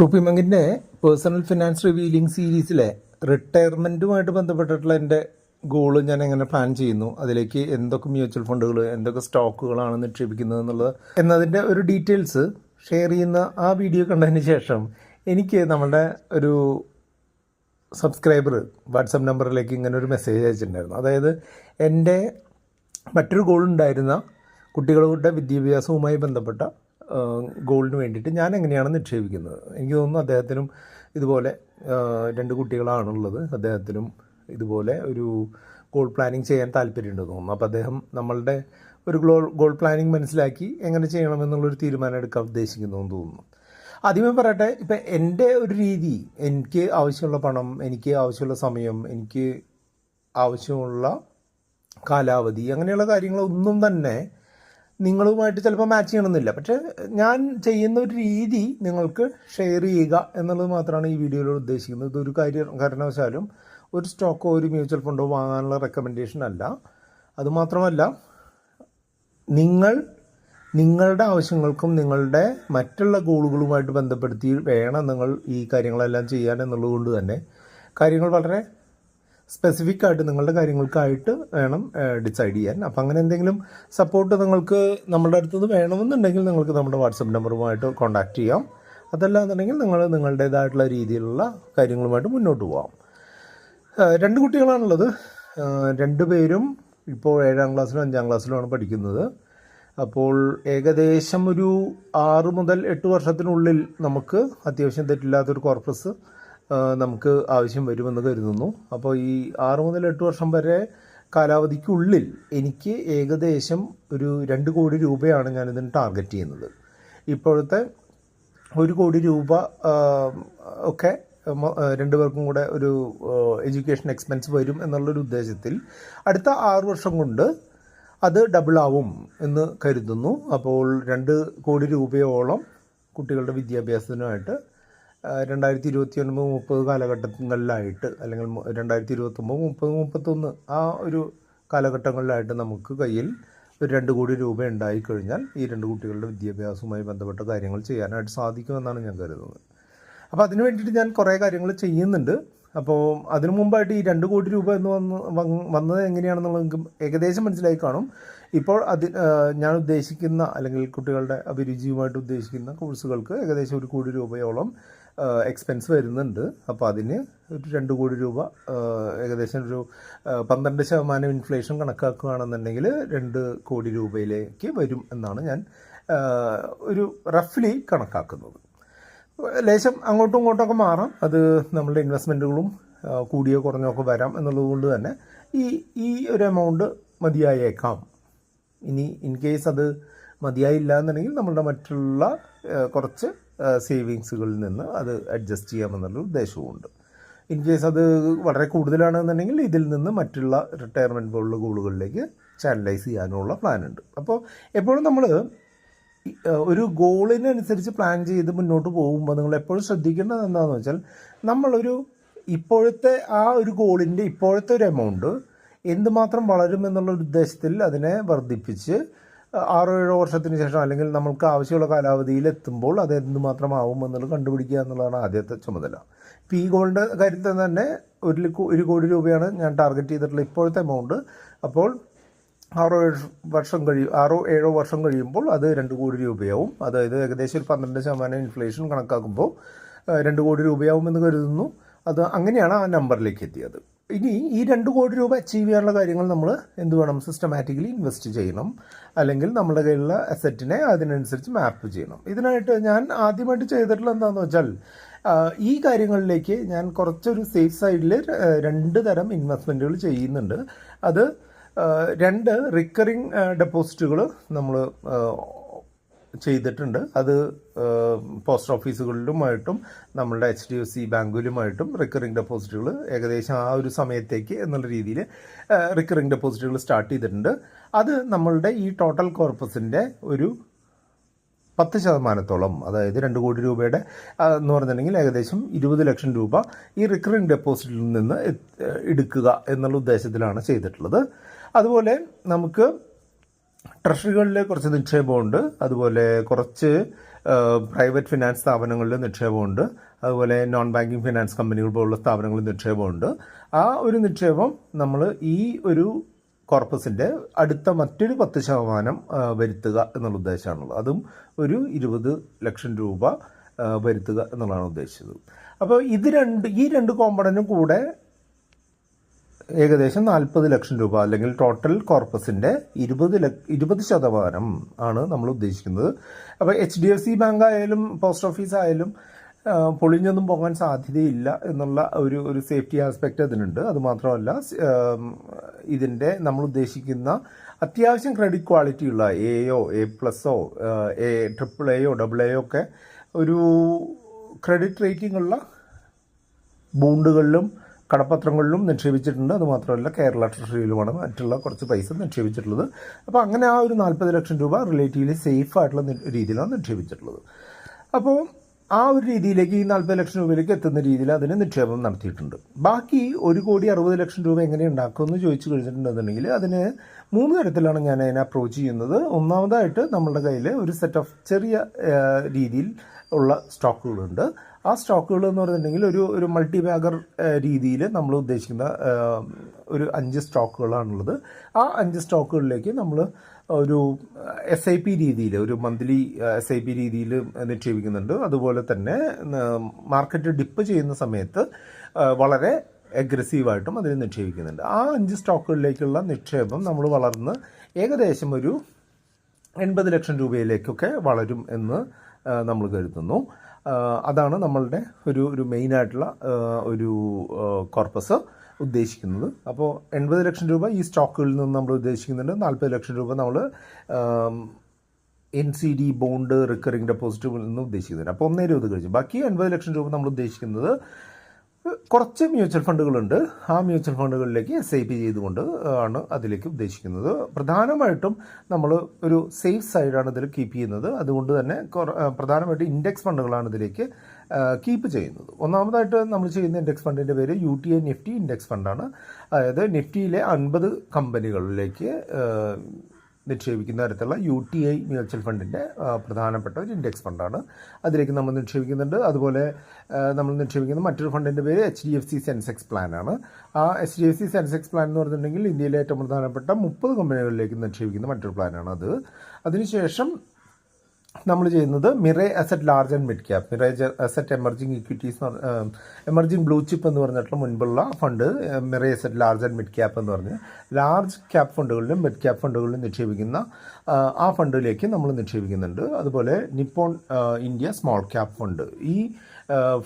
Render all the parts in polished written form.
Rupee മങ്കിൻ്റെ personal finance revealing സീരീസിലെ റിട്ടയർമെൻറ്റുമായിട്ട് ബന്ധപ്പെട്ടിട്ടുള്ള എൻ്റെ ഗോള് ഞാൻ എങ്ങനെ പ്ലാൻ ചെയ്യുന്നു, അതിലേക്ക് എന്തൊക്കെ മ്യൂച്വൽ ഫണ്ടുകൾ, എന്തൊക്കെ സ്റ്റോക്കുകളാണ് നിക്ഷേപിക്കുന്നത് എന്നുള്ളത് എന്നതിൻ്റെ ഒരു ഡീറ്റെയിൽസ് ഷെയർ ചെയ്യുന്ന ആ വീഡിയോ കണ്ടതിന് ശേഷം എനിക്ക് നമ്മളുടെ ഒരു സബ്സ്ക്രൈബർ വാട്സപ്പ് നമ്പറിലേക്ക് ഇങ്ങനെ ഒരു മെസ്സേജ് അയച്ചിട്ടുണ്ടായിരുന്നു. അതായത് എൻ്റെ മറ്റൊരു ഗോൾ ഉണ്ടായിരുന്ന കുട്ടികളുടെ വിദ്യാഭ്യാസവുമായി ബന്ധപ്പെട്ട ഗോളിന് വേണ്ടിയിട്ട് ഞാൻ എങ്ങനെയാണ് നിക്ഷേപിക്കുന്നത്. എനിക്ക് തോന്നുന്നു അദ്ദേഹത്തിനും ഇതുപോലെ 2 കുട്ടികളാണുള്ളത്. അദ്ദേഹത്തിനും ഇതുപോലെ ഒരു ഗോൾ പ്ലാനിങ് ചെയ്യാൻ താല്പര്യമുണ്ടെന്ന് തോന്നുന്നു. അപ്പോൾ അദ്ദേഹം നമ്മളുടെ ഒരു ഗോൾ പ്ലാനിങ് മനസ്സിലാക്കി എങ്ങനെ ചെയ്യണമെന്നുള്ളൊരു തീരുമാനം എടുക്കാൻ ഉദ്ദേശിക്കുന്നു എന്ന് തോന്നുന്നു. ആദ്യമേ പറയട്ടെ, ഇപ്പം എൻ്റെ ഒരു രീതി, എനിക്ക് ആവശ്യമുള്ള പണം, എനിക്ക് ആവശ്യമുള്ള സമയം, എനിക്ക് ആവശ്യമുള്ള കാലാവധി, അങ്ങനെയുള്ള കാര്യങ്ങളൊന്നും തന്നെ നിങ്ങളുമായിട്ട് ചിലപ്പോൾ മാച്ച് ചെയ്യണമെന്നില്ല. പക്ഷേ ഞാൻ ചെയ്യുന്ന ഒരു രീതി നിങ്ങൾക്ക് ഷെയർ ചെയ്യുക എന്നുള്ളത് മാത്രമാണ് ഈ വീഡിയോയിൽ ഉദ്ദേശിക്കുന്നത്. ഇതൊരു കാരണവശാലും ഒരു സ്റ്റോക്കോ ഒരു മ്യൂച്വൽ ഫണ്ടോ വാങ്ങാനുള്ള റെക്കമെൻഡേഷൻ അല്ല. അതുമാത്രമല്ല, നിങ്ങളുടെ ആവശ്യങ്ങൾക്കും നിങ്ങളുടെ മറ്റുള്ള ഗോളുകളുമായിട്ട് ബന്ധപ്പെടുത്തി വേണം നിങ്ങൾ ഈ കാര്യങ്ങളെല്ലാം ചെയ്യാൻ എന്നുള്ളത് കൊണ്ട് തന്നെ കാര്യങ്ങൾ വളരെ സ്പെസിഫിക് ആയിട്ട് നിങ്ങളുടെ കാര്യങ്ങൾക്കായിട്ട് വേണം ഡിസൈഡ് ചെയ്യാൻ. അപ്പം അങ്ങനെ എന്തെങ്കിലും സപ്പോർട്ട് നിങ്ങൾക്ക് നമ്മളുടെ അടുത്തുനിന്ന് വേണമെന്നുണ്ടെങ്കിൽ നിങ്ങൾക്ക് നമ്മുടെ വാട്സപ്പ് നമ്പറുമായിട്ട് കോൺടാക്റ്റ് ചെയ്യാം. അതല്ല എന്നുണ്ടെങ്കിൽ നിങ്ങൾ നിങ്ങളുടേതായിട്ടുള്ള രീതിയിലുള്ള കാര്യങ്ങളുമായിട്ട് മുന്നോട്ട് പോകാം. 2 കുട്ടികളാണുള്ളത്. 2 പേരും ഇപ്പോൾ 7ാം ക്ലാസ്സിലും 5ാം ക്ലാസ്സിലുമാണ് പഠിക്കുന്നത്. അപ്പോൾ ഏകദേശം ഒരു 6 മുതൽ 8 വർഷത്തിനുള്ളിൽ നമുക്ക് അത്യാവശ്യം തെറ്റില്ലാത്തൊരു കോർപ്പസ് നമുക്ക് ആവശ്യം വരുമെന്ന് കരുതുന്നു. അപ്പോൾ ഈ 6 മുതൽ 8 വർഷം വരെ കാലാവധിക്കുള്ളിൽ എനിക്ക് ഏകദേശം ഒരു 2 കോടി രൂപയാണ് ഞാനിതിന് ടാർഗറ്റ് ചെയ്യുന്നത്. ഇപ്പോഴത്തെ 1 കോടി രൂപ ഒക്കെ 2 പേർക്കും കൂടെ ഒരു എഡ്യൂക്കേഷൻ എക്സ്പെൻസ് വരും എന്നുള്ളൊരു ഉദ്ദേശത്തിൽ അടുത്ത 6 വർഷം കൊണ്ട് അത് ഡബിൾ ആവും എന്ന് കരുതുന്നു. അപ്പോൾ 2 കോടി രൂപയോളം കുട്ടികളുടെ വിദ്യാഭ്യാസത്തിനായിട്ട് 2029-30 കാലഘട്ടങ്ങളിലായിട്ട്, അല്ലെങ്കിൽ 2029-30-31 ആ ഒരു കാലഘട്ടങ്ങളിലായിട്ട് നമുക്ക് കയ്യിൽ ഒരു 2 കോടി രൂപ ഉണ്ടായിക്കഴിഞ്ഞാൽ ഈ 2 കുട്ടികളുടെ വിദ്യാഭ്യാസവുമായി ബന്ധപ്പെട്ട കാര്യങ്ങൾ ചെയ്യാനായിട്ട് സാധിക്കുമെന്നാണ് ഞാൻ കരുതുന്നത്. അപ്പോൾ അതിന് വേണ്ടിയിട്ട് ഞാൻ കുറേ കാര്യങ്ങൾ ചെയ്യുന്നുണ്ട്. അപ്പോൾ അതിനു മുമ്പായിട്ട് ഈ 2 കോടി രൂപ എന്ന് വന്നത് എങ്ങനെയാണെന്നുള്ളത് നിങ്ങൾക്ക് ഏകദേശം മനസ്സിലായി കാണും. ഇപ്പോൾ ഞാൻ ഉദ്ദേശിക്കുന്ന, അല്ലെങ്കിൽ കുട്ടികളുടെ അഭിരുചിയുമായിട്ട് ഉദ്ദേശിക്കുന്ന കോഴ്സുകൾക്ക് ഏകദേശം 1 കോടി രൂപയോളം എക്സ്പെൻസ് വരുന്നുണ്ട്. അപ്പോൾ അതിന് ഒരു 2 കോടി രൂപ, ഏകദേശം ഒരു 12% ഇൻഫ്ലേഷൻ കണക്കാക്കുകയാണെന്നുണ്ടെങ്കിൽ 2 കോടി രൂപയിലേക്ക് വരും എന്നാണ് ഞാൻ ഒരു റഫ്ലി കണക്കാക്കുന്നത്. ലേശം അങ്ങോട്ടും ഇങ്ങോട്ടൊക്കെ മാറാം. അത് നമ്മളുടെ ഇൻവെസ്റ്റ്മെൻറ്റുകളും കൂടിയോ കുറഞ്ഞോ ഒക്കെ വരാം എന്നുള്ളത് കൊണ്ട് തന്നെ ഈ ഒരു എമൗണ്ട് മതിയായേക്കാം. ഇനി ഇൻ കേസ് അത് മതിയായില്ല എന്നുണ്ടെങ്കിൽ നമ്മളുടെ മറ്റുള്ള കുറച്ച് സേവിങ്സുകളിൽ നിന്ന് അത് അഡ്ജസ്റ്റ് ചെയ്യാമെന്നുള്ള ഉദ്ദേശവുമുണ്ട്. ഇൻ കേസ് അത് വളരെ കൂടുതലാണെന്നുണ്ടെങ്കിൽ ഇതിൽ നിന്ന് മറ്റുള്ള റിട്ടയർമെൻറ്റ് പോലുള്ള ഗോളുകളിലേക്ക് ചാനലൈസ് ചെയ്യാനുള്ള പ്ലാനുണ്ട്. അപ്പോൾ എപ്പോഴും നമ്മൾ ഒരു ഗോളിനനുസരിച്ച് പ്ലാൻ ചെയ്ത് മുന്നോട്ട് പോകുമ്പോൾ നിങ്ങൾ എപ്പോഴും ശ്രദ്ധിക്കേണ്ടത് എന്താണെന്ന് വെച്ചാൽ, നമ്മളൊരു ഇപ്പോഴത്തെ ആ ഒരു ഗോളിൻ്റെ ഇപ്പോഴത്തെ ഒരു എമൗണ്ട് എന്തുമാത്രം വളരും എന്നുള്ള ഉദ്ദേശത്തിൽ അതിനെ വർദ്ധിപ്പിച്ച് 6-7 വർഷത്തിന് ശേഷം, അല്ലെങ്കിൽ നമ്മൾക്ക് ആവശ്യമുള്ള കാലാവധിയിൽ എത്തുമ്പോൾ അത് എന്തുമാത്രം ആവും എന്നുള്ളത് കണ്ടുപിടിക്കുക എന്നുള്ളതാണ് ആദ്യത്തെ ചുമതല. ഇപ്പോൾ ഈ ഗോളിൻ്റെ കാര്യത്തിൽ തന്നെ 1 കോടി രൂപയാണ് ഞാൻ ടാർഗറ്റ് ചെയ്തിട്ടുള്ള ഇപ്പോഴത്തെ എമൗണ്ട്. അപ്പോൾ 6-7 വർഷം കഴിയുമ്പോൾ അത് 2 കോടി രൂപയാവും. അതായത് ഏകദേശം ഒരു 12% ഇൻഫ്ലേഷൻ കണക്കാക്കുമ്പോൾ 2 കോടി രൂപയാവുമെന്ന് കരുതുന്നു. അത് അങ്ങനെയാണ് ആ നമ്പറിലേക്ക് എത്തിയത്. ഇനി ഈ 2 കോടി രൂപ അച്ചീവ് ചെയ്യാനുള്ള കാര്യങ്ങൾ നമ്മൾ എന്ത് വേണം? സിസ്റ്റമാറ്റിക്കലി ഇൻവെസ്റ്റ് ചെയ്യണം, അല്ലെങ്കിൽ നമ്മുടെ കയ്യിലുള്ള അസറ്റിനെ അതിനനുസരിച്ച് മാപ്പ് ചെയ്യണം. ഇതിനായിട്ട് ഞാൻ ആദ്യമായിട്ട് ചെയ്തിട്ടുള്ള എന്താണെന്ന് വെച്ചാൽ, ഈ കാര്യങ്ങളിലേക്ക് ഞാൻ കുറച്ചൊരു സേഫ് സൈഡിൽ 2 തരം ഇൻവെസ്റ്റ്മെൻറ്റുകൾ ചെയ്യുന്നുണ്ട്. അത് 2 റിക്കറിങ് ഡെപ്പോസിറ്റുകൾ നമ്മൾ ചെയ്തിട്ടുണ്ട്. അത് പോസ്റ്റ് ഓഫീസുകളിലുമായിട്ടും നമ്മളുടെ HDFC ബാങ്കുകളുമായിട്ടും റിക്കറിങ് ഡെപ്പോസിറ്റുകൾ ഏകദേശം ആ ഒരു സമയത്തേക്ക് എന്നുള്ള രീതിയിൽ റിക്കറിങ് ഡെപ്പോസിറ്റുകൾ സ്റ്റാർട്ട് ചെയ്തിട്ടുണ്ട്. അത് നമ്മളുടെ ഈ ടോട്ടൽ കോർപ്പസിൻ്റെ ഒരു 10%, അതായത് 2 കോടി രൂപയുടെ എന്ന് പറഞ്ഞിട്ടുണ്ടെങ്കിൽ ഏകദേശം 20 ലക്ഷം രൂപ ഈ റിക്കറിങ് ഡെപ്പോസിറ്റിൽ നിന്ന് എടുക്കുക എന്നുള്ള ഉദ്ദേശത്തിലാണ് ചെയ്തിട്ടുള്ളത്. അതുപോലെ നമുക്ക് ട്രഷറികളിൽ കുറച്ച് നിക്ഷേപമുണ്ട്. അതുപോലെ കുറച്ച് പ്രൈവറ്റ് ഫിനാൻസ് സ്ഥാപനങ്ങളിൽ നിക്ഷേപമുണ്ട്, അതുപോലെ നോൺ ബാങ്കിങ് ഫിനാൻസ് കമ്പനികൾ പോലുള്ള സ്ഥാപനങ്ങളിൽ നിക്ഷേപമുണ്ട്. ആ ഒരു നിക്ഷേപം നമ്മൾ ഈ ഒരു കോർപ്പസിൻ്റെ അടുത്ത മറ്റൊരു 10% വരുത്തുക എന്നുള്ള ഉദ്ദേശമാണുള്ളത്. അതും ഒരു 20 ലക്ഷം രൂപ വരുത്തുക എന്നുള്ളതാണ് ഉദ്ദേശിച്ചത്. അപ്പോൾ ഈ രണ്ട് കോമ്പണൻറ്റും കൂടെ ഏകദേശം 40 ലക്ഷം രൂപ, അല്ലെങ്കിൽ ടോട്ടൽ കോർപ്പസിൻ്റെ 20% ആണ് നമ്മൾ ഉദ്ദേശിക്കുന്നത്. അപ്പോൾ HDFC ബാങ്ക് ആയാലും പോസ്റ്റ് ഓഫീസ് ആയാലും പൊളിഞ്ഞൊന്നും പോകാൻ സാധ്യതയില്ല എന്നുള്ള ഒരു സേഫ്റ്റി ആസ്പെക്റ്റ് അതിനുണ്ട്. അതുമാത്രമല്ല, ഇതിൻ്റെ നമ്മൾ ഉദ്ദേശിക്കുന്ന അത്യാവശ്യം ക്രെഡിറ്റ് ക്വാളിറ്റിയുള്ള എയോ A+ഓ AAAയോ AA ഒക്കെ ഒരു ക്രെഡിറ്റ് റേറ്റിംഗ് ഉള്ള ബോണ്ടുകളിലും കടപ്പത്രങ്ങളിലും നിക്ഷേപിച്ചിട്ടുണ്ട്. അതുമാത്രമല്ല, കേരള ട്രഷറിയിലുമാണ് മറ്റുള്ള കുറച്ച് പൈസ നിക്ഷേപിച്ചിട്ടുള്ളത്. അപ്പോൾ അങ്ങനെ ആ ഒരു 40 ലക്ഷം രൂപ റിലേറ്റീവ്ലി സേഫ് ആയിട്ടുള്ള രീതിയിലാണ് നിക്ഷേപിച്ചിട്ടുള്ളത്. അപ്പോൾ ആ ഒരു രീതിയിലേക്ക്, ഈ 40 ലക്ഷം രൂപയിലേക്ക് എത്തുന്ന രീതിയിൽ അതിന് നിക്ഷേപം നടത്തിയിട്ടുണ്ട്. ബാക്കി 1,60 ലക്ഷം രൂപ എങ്ങനെ ഉണ്ടാക്കുമെന്ന് ചോദിച്ചു കഴിഞ്ഞിട്ടുണ്ടെന്നുണ്ടെങ്കിൽ അതിന് 3 തരത്തിലാണ് ഞാൻ അതിനെ അപ്രോച്ച് ചെയ്യുന്നത്. ഒന്നാമതായിട്ട് നമ്മളുടെ കയ്യിൽ ഒരു സെറ്റ് ഓഫ് ചെറിയ രീതിയിൽ ഉള്ള സ്റ്റോക്കുകളുണ്ട്. ആ സ്റ്റോക്കുകൾ എന്ന് പറഞ്ഞിട്ടുണ്ടെങ്കിൽ ഒരു മൾട്ടി ബാഗർ രീതിയിൽ നമ്മൾ ഉദ്ദേശിക്കുന്ന ഒരു 5 സ്റ്റോക്കുകളാണുള്ളത്. ആ 5 സ്റ്റോക്കുകളിലേക്ക് നമ്മൾ ഒരു SIP രീതിയിൽ, ഒരു മന്ത്ലി SIP രീതിയിൽ നിക്ഷേപിക്കുന്നുണ്ട്. അതുപോലെ തന്നെ മാർക്കറ്റ് ഡിപ്പ് ചെയ്യുന്ന സമയത്ത് വളരെ അഗ്രസീവായിട്ടും അതിൽ നിക്ഷേപിക്കുന്നുണ്ട്. ആ 5 സ്റ്റോക്കുകളിലേക്കുള്ള നിക്ഷേപം നമ്മൾ വളർന്ന് ഏകദേശം ഒരു 80 ലക്ഷം രൂപയിലേക്കൊക്കെ വളരും എന്ന് നമ്മൾ കരുതുന്നു. അതാണ് നമ്മളുടെ ഒരു മെയിനായിട്ടുള്ള ഒരു കോർപ്പസ് ഉദ്ദേശിക്കുന്നത്. അപ്പോൾ 80 ലക്ഷം രൂപ ഈ സ്റ്റോക്കുകളിൽ നിന്ന് നമ്മൾ ഉദ്ദേശിക്കുന്നുണ്ട്. 40 ലക്ഷം രൂപ നമ്മൾ NCD ബോണ്ട് റിക്കറിംഗ് ഡെപ്പോസിറ്റിൽ നിന്ന് ഉദ്ദേശിക്കുന്നുണ്ട്. അപ്പോൾ 1,20 കഴിച്ചു. ബാക്കി 80 ലക്ഷം രൂപ നമ്മൾ ഉദ്ദേശിക്കുന്നത് കുറച്ച് മ്യൂച്വൽ ഫണ്ടുകളുണ്ട്. ആ മ്യൂച്വൽ ഫണ്ടുകളിലേക്ക് SIP ചെയ്തുകൊണ്ട് ആണ് അതിലേക്ക് ഉദ്ദേശിക്കുന്നത്. പ്രധാനമായിട്ടും നമ്മൾ ഒരു സേഫ് സൈഡാണ് ഇതിൽ കീപ്പ് ചെയ്യുന്നത്. അതുകൊണ്ട് തന്നെ പ്രധാനമായിട്ടും ഇൻഡെക്സ് ഫണ്ടുകളാണ് ഇതിലേക്ക് കീപ്പ് ചെയ്യുന്നത്. ഒന്നാമതായിട്ട് നമ്മൾ ചെയ്യുന്ന ഇൻഡെക്സ് ഫണ്ടിൻ്റെ പേര് UTI നിഫ്റ്റി ഇൻഡെക്സ് ഫണ്ടാണ്. അതായത് നിഫ്റ്റിയിലെ 50 കമ്പനികളിലേക്ക് നിക്ഷേപിക്കുന്ന തരത്തിലുള്ള UTI മ്യൂച്വൽ ഫണ്ടിൻ്റെ പ്രധാനപ്പെട്ട ഒരു ഇൻഡെക്സ് ഫണ്ടാണ്. അതിലേക്ക് നമ്മൾ നിക്ഷേപിക്കുന്നുണ്ട്. അതുപോലെ നമ്മൾ നിക്ഷേപിക്കുന്ന മറ്റൊരു ഫണ്ടിൻ്റെ പേര് HDFC സെൻസെക്സ് പ്ലാനാണ്. ആ HDFC സെൻസെക്സ് പ്ലാൻ എന്ന് പറഞ്ഞിട്ടുണ്ടെങ്കിൽ ഇന്ത്യയിലെ ഏറ്റവും പ്രധാനപ്പെട്ട 30 കമ്പനികളിലേക്ക് നിക്ഷേപിക്കുന്ന മറ്റൊരു പ്ലാനാണ് അത്. അതിനുശേഷം നമ്മൾ ചെയ്യുന്നത് Mirae asset large and mid cap, Mirae asset emerging equities, emerging blue chip എന്ന് പറഞ്ഞിട്ടുള്ള മുൻപുള്ള fund Mirae asset large and mid cap എന്ന് പറഞ്ഞ് ലാർജ് ക്യാപ്പ് ഫണ്ടുകളിലും മിഡ് ക്യാപ്പ് ഫണ്ടുകളിലും നിക്ഷേപിക്കുന്ന ആ ഫണ്ടിലേക്ക് നമ്മൾ നിക്ഷേപിക്കുന്നുണ്ട്. അതുപോലെ Nippon India small cap fund, ഈ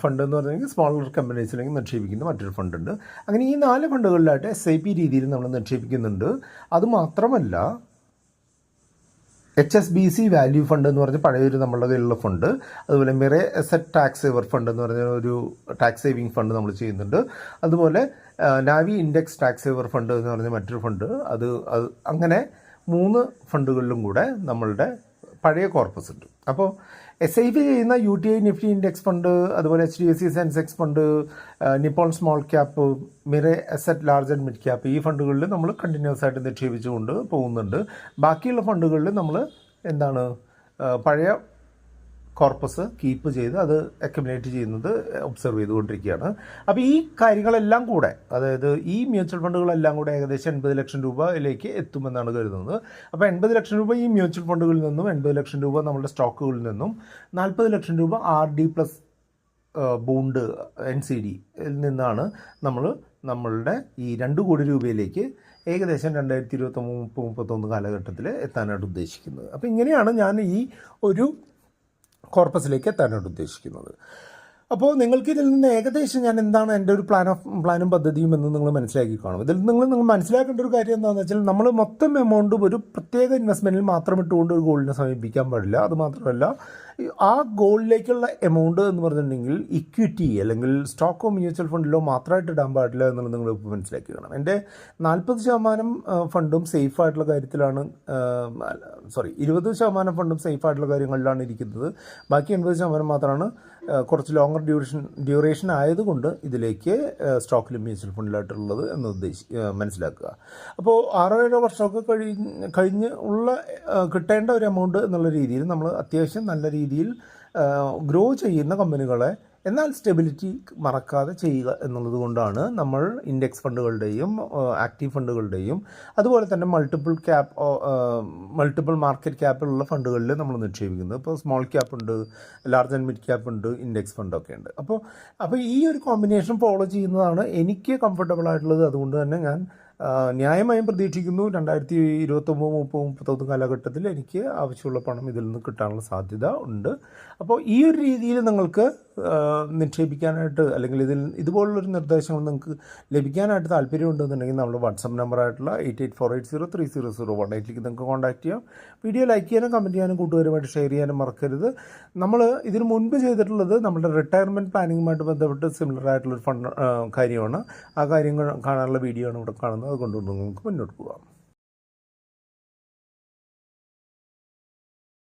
ഫണ്ട് എന്ന് പറഞ്ഞെങ്കിൽ സ്മോളർ കമ്പനീസിലേക്ക് നിക്ഷേപിക്കുന്ന മറ്റൊരു ഫണ്ടുണ്ട്. അങ്ങനെ ഈ 4 ഫണ്ടുകളിലായിട്ട് SIP രീതിയിൽ നമ്മൾ നിക്ഷേപിക്കുന്നുണ്ട്. അതുമാത്രമല്ല, HSBC വാല്യൂ ഫണ്ട് എന്ന് പറഞ്ഞ പഴയൊരു നമ്മളുടെ കയ്യിലുള്ള ഫണ്ട്, അതുപോലെ Mirae asset tax saver fund എന്ന് പറഞ്ഞ ഒരു ടാക്സ് സേവിങ് ഫണ്ട് നമ്മൾ ചെയ്യുന്നുണ്ട്. അതുപോലെ Navi index tax saver fund എന്ന് പറഞ്ഞ മറ്റൊരു ഫണ്ട്, അത് അങ്ങനെ 3 ഫണ്ടുകളിലും കൂടെ നമ്മളുടെ പഴയ കോർപ്പസ് ഉണ്ട്. അപ്പോൾ SIP ചെയ്യുന്ന UTI നിഫ്റ്റി ഇൻഡെക്സ് ഫണ്ട്, അതുപോലെ HDFC Sensex fund, Nippon small cap, Mirae asset large and mid cap, ഈ ഫണ്ടുകളിൽ നമ്മൾ കണ്ടിന്യൂസ് ആയിട്ട് നിക്ഷേപിച്ചുകൊണ്ട് പോകുന്നുണ്ട്. ബാക്കിയുള്ള ഫണ്ടുകളിൽ നമ്മൾ പഴയ കോർപ്പസ് കീപ്പ് ചെയ്ത് അത് അക്യുമുലേറ്റ് ചെയ്യുന്നത് ഒബ്സർവ് ചെയ്തുകൊണ്ടിരിക്കുകയാണ്. അപ്പോൾ ഈ കാര്യങ്ങളെല്ലാം കൂടെ, അതായത് ഈ മ്യൂച്വൽ ഫണ്ടുകളെല്ലാം കൂടെ ഏകദേശം 80 ലക്ഷം രൂപയിലേക്ക് എത്തുമെന്നാണ് കരുതുന്നത്. അപ്പോൾ 80 ലക്ഷം രൂപ ഈ മ്യൂച്വൽ ഫണ്ടുകളിൽ നിന്നും, 80 ലക്ഷം രൂപ നമ്മുടെ സ്റ്റോക്കുകളിൽ നിന്നും, 40 ലക്ഷം രൂപ RD പ്ലസ് ബോണ്ട് NCD നിന്നാണ് നമ്മളുടെ ഈ 2 കോടി രൂപയിലേക്ക് ഏകദേശം 2023-31 കാലഘട്ടത്തിൽ എത്താനായിട്ട് ഉദ്ദേശിക്കുന്നത്. അപ്പോൾ ഇങ്ങനെയാണ് ഞാൻ ഈ ഒരു കോർപ്പസിലേക്ക് എത്താനായിട്ട് ഉദ്ദേശിക്കുന്നത്. അപ്പോൾ നിങ്ങൾക്ക് ഇതിൽ നിന്ന് ഏകദേശം ഞാൻ എന്താണ് എൻ്റെ ഒരു പ്ലാനും പദ്ധതിയും എന്ന് നിങ്ങൾ മനസ്സിലാക്കി കാണും. ഇതിൽ നിങ്ങൾ മനസ്സിലാക്കേണ്ട ഒരു കാര്യം എന്താണെന്ന് വെച്ചാൽ, നമ്മൾ മൊത്തം എമൗണ്ടും ഒരു പ്രത്യേക ഇൻവെസ്റ്റ്മെൻറ്റിൽ മാത്രം ഇട്ടുകൊണ്ട് ഒരു ഗോളിനെ സമീപിക്കാൻ പാടില്ല. അതുമാത്രമല്ല, ആ ഗോളിലേക്കുള്ള എമൗണ്ട് എന്ന് പറഞ്ഞിട്ടുണ്ടെങ്കിൽ ഇക്വിറ്റി അല്ലെങ്കിൽ സ്റ്റോക്കോ മ്യൂച്വൽ ഫണ്ടിലോ മാത്രമായിട്ട് ഇടാൻ പാടില്ല എന്നുള്ളത് നിങ്ങൾ ഇപ്പോൾ മനസ്സിലാക്കി കാണാം. എൻ്റെ 40% ഫണ്ടും സേഫായിട്ടുള്ള കാര്യത്തിലാണ്, 20% ഫണ്ടും സേഫായിട്ടുള്ള കാര്യങ്ങളിലാണ് ഇരിക്കുന്നത്. ബാക്കി 80% മാത്രമാണ് കുറച്ച് ലോങ്ങർ ഡ്യൂറേഷൻ ആയതുകൊണ്ട് ഇതിലേക്ക് സ്റ്റോക്കിലും മ്യൂച്വൽ ഫണ്ടിലായിട്ടുള്ളത് എന്ന് മനസ്സിലാക്കുക. അപ്പോൾ 6-7 വർഷമൊക്കെ കഴിഞ്ഞ് ഉള്ള കിട്ടേണ്ട ഒരു എമൗണ്ട് എന്നുള്ള രീതിയിൽ നമ്മൾ അത്യാവശ്യം നല്ല രീതിയിൽ ഗ്രോ ചെയ്യുന്ന കമ്പനികളെ എന്നാൽ സ്റ്റെബിലിറ്റി മറക്കാതെ ചെയ്യുക എന്നുള്ളത് കൊണ്ടാണ് നമ്മൾ ഇൻഡെക്സ് ഫണ്ടുകളുടെയും ആക്റ്റീവ് ഫണ്ടുകളുടെയും അതുപോലെ തന്നെ മൾട്ടിപ്പിൾ മാർക്കറ്റ് ക്യാപ്പിലുള്ള ഫണ്ടുകളിൽ നമ്മൾ നിക്ഷേപിക്കുന്നത്. ഇപ്പോൾ സ്മോൾ ക്യാപ്പ് ഉണ്ട്, ലാർജ് ആൻഡ് മിഡ് ക്യാപ്പ് ഉണ്ട്, ഇൻഡെക്സ് ഫണ്ടൊക്കെ ഉണ്ട്. അപ്പോൾ ഈ ഒരു കോമ്പിനേഷൻ ഫോളോ ചെയ്യുന്നതാണ് എനിക്ക് കംഫർട്ടബിൾ ആയിട്ടുള്ളത്. അതുകൊണ്ട് തന്നെ ഞാൻ ന്യായമായും പ്രതീക്ഷിക്കുന്നു 2029-30-31 കാലഘട്ടത്തിൽ എനിക്ക് ആവശ്യമുള്ള പണം ഇതിൽ നിന്ന് കിട്ടാനുള്ള സാധ്യത ഉണ്ട്. അപ്പോൾ ഈ ഒരു രീതിയിൽ നിങ്ങൾക്ക് നിക്ഷേപിക്കാനായിട്ട് അല്ലെങ്കിൽ ഇതുപോലുള്ളൊരു നിർദ്ദേശങ്ങൾ നിങ്ങൾക്ക് ലഭിക്കാനായിട്ട് താല്പര്യമുണ്ടെന്നുണ്ടെങ്കിൽ നമ്മുടെ വാട്സപ്പ് നമ്പറായിട്ടുള്ള 8848030018ലേക്ക് നിങ്ങൾക്ക് കോൺടാക്ട് ചെയ്യാം. വീഡിയോ ലൈക്ക് ചെയ്യാനും കമൻറ്റ് ചെയ്യാനും കൂട്ടുകാരുമായിട്ട് ഷെയർ ചെയ്യാനും മറക്കരുത്. നമ്മൾ ഇതിന് മുൻപ് ചെയ്തിട്ടുള്ളത് നമ്മുടെ റിട്ടയർമെൻറ്റ് പ്ലാനിങ്ങുമായിട്ട് ബന്ധപ്പെട്ട് സിമിലർ ആയിട്ടുള്ളൊരു കാര്യമാണ്. ആ കാര്യങ്ങൾ കാണാനുള്ള വീഡിയോ ആണ് ഇവിടെ കാണുന്നത്. അതുകൊണ്ട് നമുക്ക് മുന്നോട്ട് പോകാം.